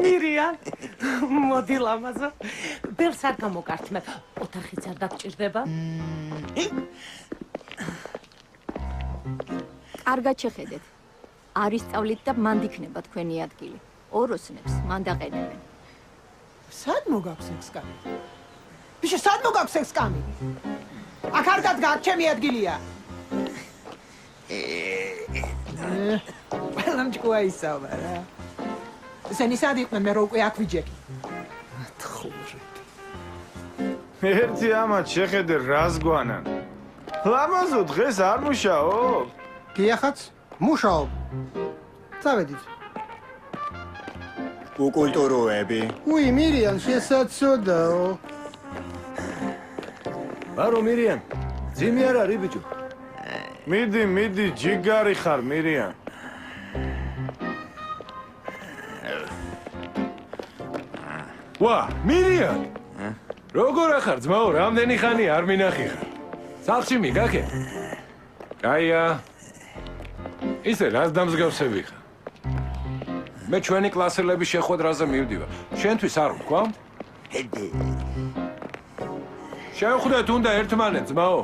მირიან მოდი ლამაზო ბერს არ გამოკართმე ოთახიც არ დაგჭირდება კარგად შეხედეთ არის სწავლით და მანდ იქნება თქვენი ადგილი ოროსნებს მან დაყენებენ სად მოგაქვს ეს კამი ბიჭო სად მოგაქვს ეს კამი აქ არ დადგა ჩემი ადგილია ყველამჭკუა ისავა რა ესენი სად იყვნენ მე რო უკვე აქ ვიჯექი ერთი ამათ შეხედე რას გვანან ლამაზო დღეს არ მუშაობ გიახაც მუშაობ წავედით უკულტუროები უი მირიან შესაძოდაო ბარო მირიან ძიმი არ არის ბიჭო მიდი ჯიგარი ხარ მირიან ვა მირიან როგორ ახარ ძმაო რამდენი ხანი არ მინახი ხარ სახლში მიგაქე კაია ისე რას დამსგავსები ხარ მე ჩვენი კლასელების შეხვედრაზე მივდივარ შენთვის არ ვქვა შევხვდეთ უნდა ერთმანეთს ძმაო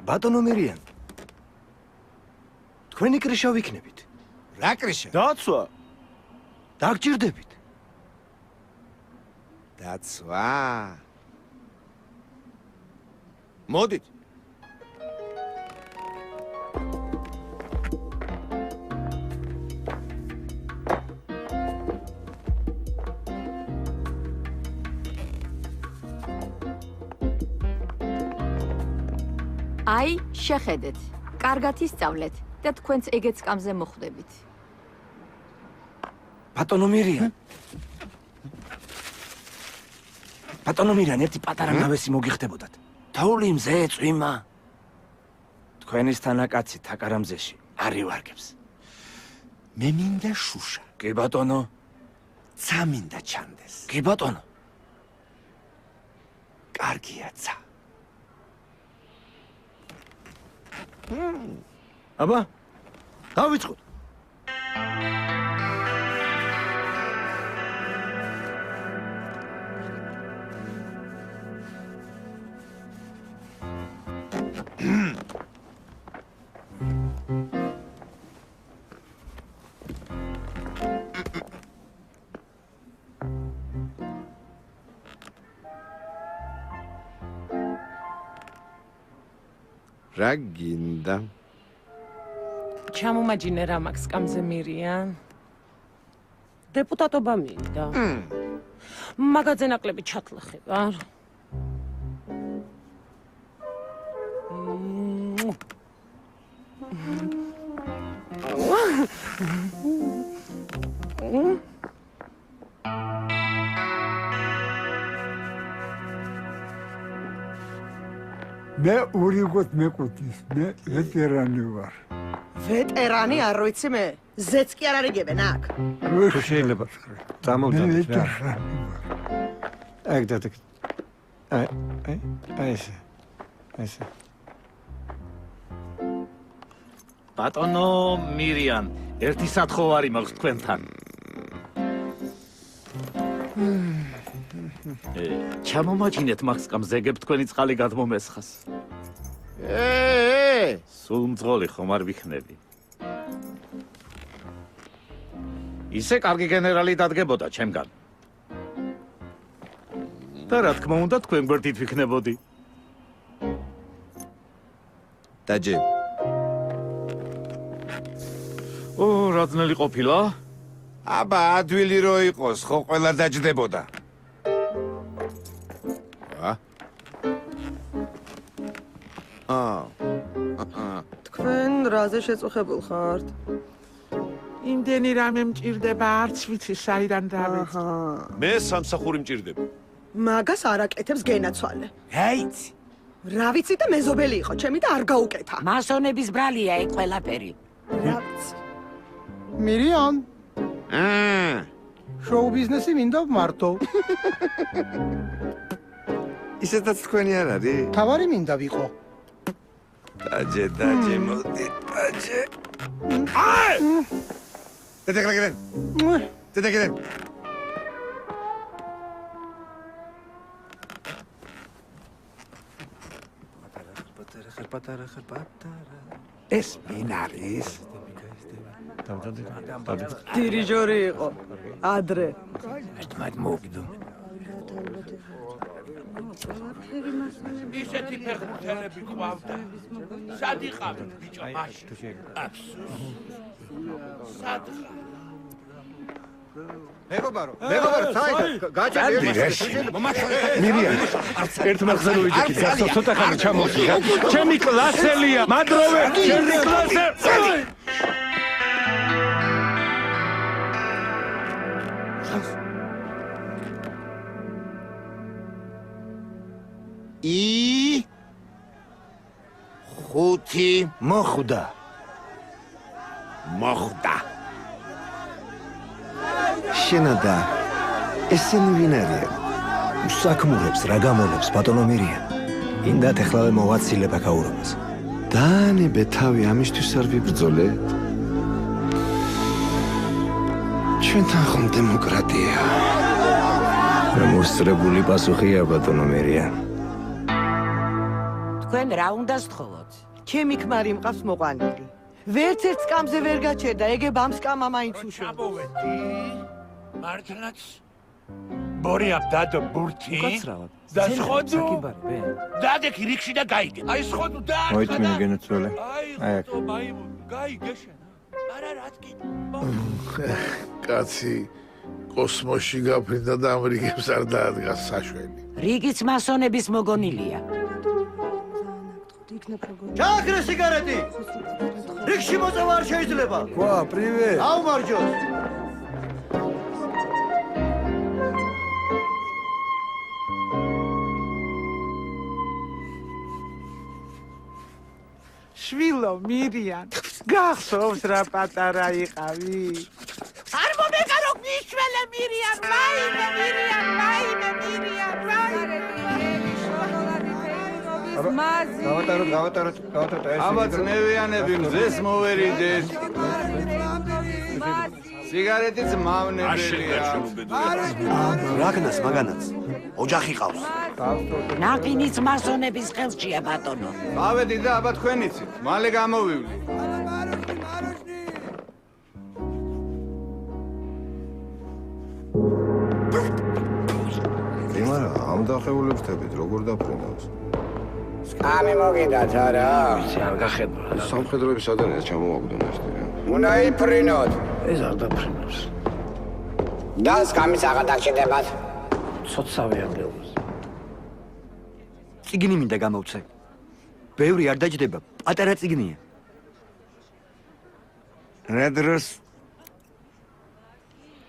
ბატონო მირიან. თქვენი კრიშა ვიქნებით. რა კრიშა? დაცვა. დაგჭირდებით. დაცვა. მოდით. აი, შეხედეთ. კარგად ისწავლეთ და თქვენც ეგეც კამზე მოხვდებით. ბატონო მირიან. ბატონო მირიან, ერთი პატარა ნავესი მოგიხდებოდათ. თოვლი მზე წვიმა. თქვენის თანაკაცი თაკარამზეში არ ივარგებს. მე მინდა შუშა. კი ბატონო. ცა მინდა ჩანდეს. კი ბატონო. კარგია ცა. აბა, დავიწყოთ. რა გინდა? ჩამომაჯინე რა მაქვს კამზე მირიან. დეპუტატობა მინდა. მაგაზე ნაკლები ჩათლახება. მე ურიგოთ მეკუთის, მე ვეტერანი ვარ. ვეტერანი არ ვიცი მე. ზეც კი არ არიგებენ აქ. თუ შეიძლება წამოვდადეთ რა. ეგ დადეთ. აი ესე. ბატონო მირიან, ერთი სათხოვარი მაქვს თქვენთან. ჩამომაჯინეთ მაგს კამზეგებ თქვენი წყალი გადმომესხას. სულ მძღოლი ხომ არ ვიქნები. ისე კარგი გენერალი დადგებოდა ჩემგან. და რა თქმა უნდა თქვენ გვერდით ვიქნებოდი. დაჯე. რა ძნელი ყოფილა? აბა ადვილი რო იყოს, ხო ყველა დაჯდებოდა. თქვენ რაზე შეწუხებულ ხართ? იმდენი რამე მჭირდება, არც ვიცი საიდან დავიწყო. მე სამსახური მჭირდება. მაგას არ აკეთებს გენაცვალე. ჰეიცი. რა ვიცი და მეზობელი იყო, ჩემი და არ გაუკეთა. მასონების ბრალია ეგ ყველაფერი. რა ვიცი. მირიან, შოუ ბიზნესი მინდა მარტო. ისედაც თქვენი არ არის? თავარი მინდა ვიყო. დაჯე, მოდი, დაჯე. დედაგრაგრენ. დედაგრენ. პატარა. ეს მინ არის? დირიჟორი იყო. ადრე. ერთმანეთ მოვიდო. ისეთი ფეხბურთელები ყავდა. სად იყავით ბიჭო მაშინ? სად? მეგობარო, საერთოდ გაჭირდა. მირიან, ერთმანეთზე რო ვიჯექი, გასო ცოტა ხანი ჩამოვიდა. ჩემი კლასელია, მადროვე, ჩემი კლასე. ხუთი მოხვდა. შენადა ესენი ვინ არიან? უსაქმურებს რა გამონებს ბატონო მირიან. ინდათ ეხლავე მოვაცილებ აკაურობას. დაანებე თავი ამისთვის არ ვიბრძოლეთ? ჩვენთან ხომ დემოკრატია? მოსწრებული პასუხია ბატონო მერიან. თქვენ რა უნდა სთხოვოთ? ჩემი ქმარი მყავს მოყვანილი. ვერც ერთ სკამზე ვერ გაჩერდა, ეგებ ამ სკამა მაინც უშვა. მართლაც ბორიამ დადო ბურთი უკაცრავად. და სხოდუ საკიბარი ბე. დადექი რიქში და გაიგე. აი სხოდუ და მოიწმინე გენოცვალე. აი აქ. გაიგეშენა. არა რა თქი. კაცი კოსმოსში გაფრინდა და ამერიკებს არ დაადგას საშველი. რიგიც მასონების მოგონილია. ჩააქრე სიგარეტი. რიგში მოწევა არ შეიძლება. ვა, პრივეტ. აუმარჯოს. შვილო მირიან გახსოვს რა პატარა იყავი არ მომეკარო მიშველე მირიან მაიმე მირიან გავატაროთ ეს. აბა წნევიანები მზეს მოვერიდეთ. სიგარეტიც მავნებელია. რაგნას მაგანაც ოჯახი ყავს. ნაყინიც მასონების ხელშია ბატონო. გავედი და აბა თქვენიცით. მალე გამოვივლი. იმარა ამ დახეულებს ხდებით როგორ დაფრინავს? სკამი მოგიდათ არა? არ გახედო. სამხედროების ადანეს ჩამოაგდონ ერთი რა. უნდა იფრინოთ. ეს არ დაფრინავს. და სკამის აღადაგჭირდებათ. ცოტსავე ამდეობს. წიგნი მინდა გამოვცე. ბევრი არ დაჯდება, პატარა წიგნია. რა დროს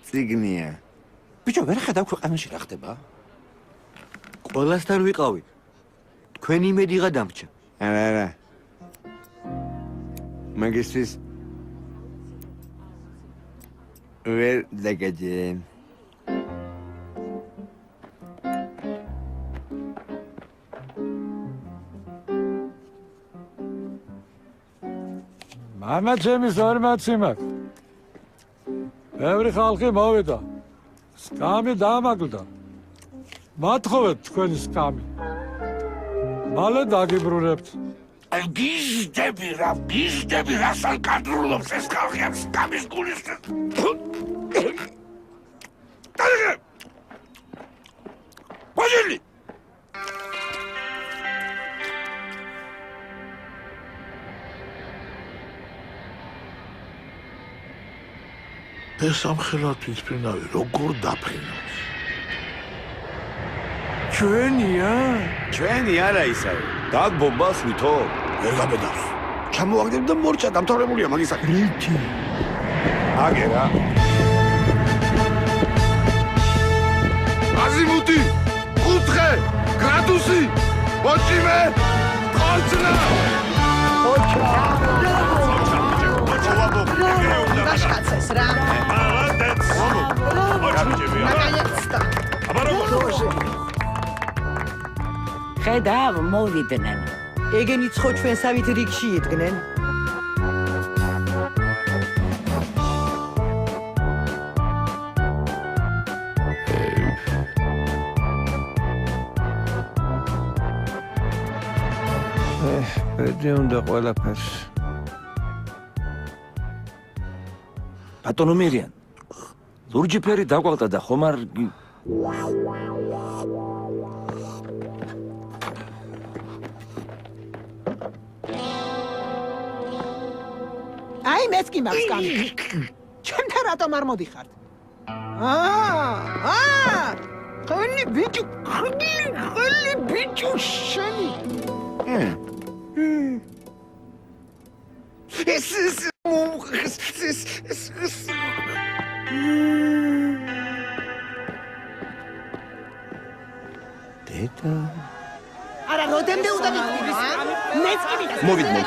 წიგნია? ბიჭო, ვერ ხედავ ქვეყანაში რა ხდება? ყველასთან ვიყავი. თქვენი იმედიღა დამრჩა. არა. მაგისტრის ვერ დაგეჯენ. მამა ჩემის ორმაცი მაქვს. ბევრი ხალხი მოვიდა. სკამი დამაგლდა. მათხოვეთ თქვენი სკამი. მალე დაგიბრუნებთ. გიზდები რას არ კადრულობს ეს ხალხი ამ სკამის გულის. ბაჟილი ეს ამხელათვით ფრინავი როგორ დაფრინავს? ჩვენი არა ისაა. დაგბომბას ვითო? ვერ გაბედავს. ჩამოაგდებ და მორჩა დამთავრებულია მაგის აქ. რიჩი. აგერა. აზიმუტი, კუთხე, გრადუსი, მოჭიმე, ყორწნა. დაშკაცეს რა. მალადეც. ხედავ მოვიდნენ. ეგენი ცხო ჩვენსავით რიგში იდგნენ. ბედი უნდა ყველაფერს. ბატონო მერიან. ლურჯი ფერი დაგვაყდა და ხომ არ აი მეც კი მაქვს სკამი. ჩემთან რატომ არ მოდიხართ? ხელი ბიჭო შენი. ეს დედა არა როდემდე უნდა ვიყიდე სკამი? მეც კი მინდა. მოვიდნენ.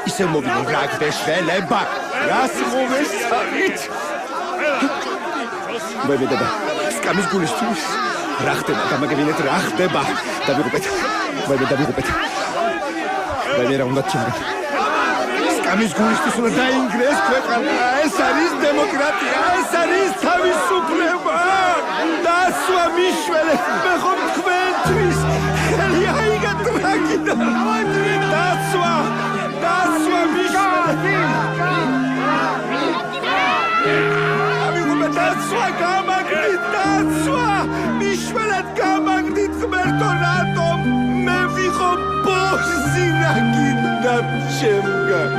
ისე მოვიდნენ რა გდეშველება. რას მოვესწრით? მოვიდება. სკამის გულისთვის. რა ხდება? გამაგებინეთ რა ხდება? დავიღუპეთ. დავიღუპეთ. რა უნდა ჩემი? სკამის გულისთვის უნდა დაინგრეს ქვეყანა. ეს არის დემოკრატია, ეს არის თავისუფლება. დასვა მიშველეთ, მე ხომ თქვენთვის ხელი აიგა ტრაგიდან. დასვა მიშველეთ. დასვა გამაგდით, დასვა მიშველეთ გამაგდით ღმერთო რატომ მე ვიყო ბოზინა გინდა ჩემგან.